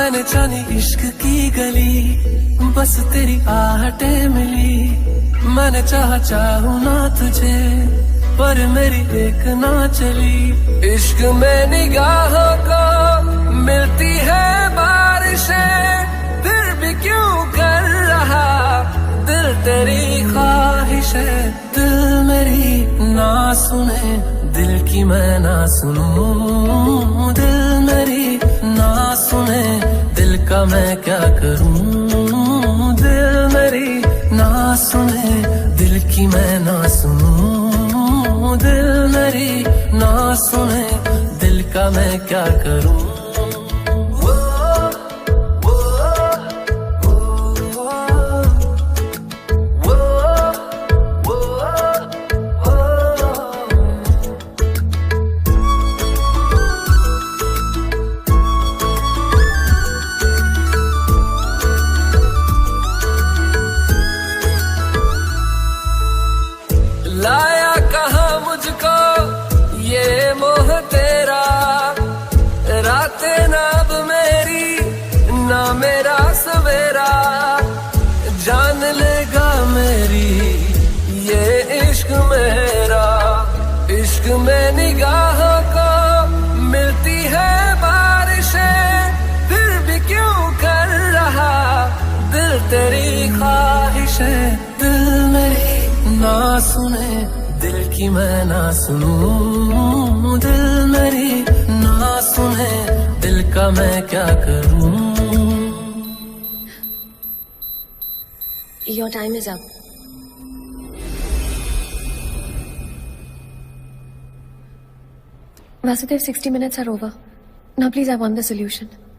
मैंने जानी इश्क की गली, बस तेरी आहटें मिली। मैंने चाहूँ ना तुझे, पर मेरी एक ना चली। इश्क में निगाहों को मिलती है बारिशें, फिर भी क्यों कर रहा दिल तेरी ख्वाहिश है। दिल मेरी ना सुने, दिल की मैं ना सुनूं। दिल मेरी ना सुने, दिल का मैं क्या करूं। दिल मेरी ना सुने, दिल की मैं ना सुनूं। दिल मेरी ना सुने, दिल का मैं क्या करूं। लाया कहाँ मुझको ये मोह तेरा, रातें ना अब मेरी ना मेरा सवेरा। जान लेगा मेरी ये इश्क मेरा। इश्क में निगाहों को मिलती है बारिशें, फिर भी क्यों कर रहा दिल तेरी ख्वाहिश है। दिल मेरी ना सुने, दिल की मैं ना सुनूं। दिल मेरी ना सुने, दिल का मैं क्या करूं। Your time is up. Vasudev, 60 minutes are over. Now please, I want the solution.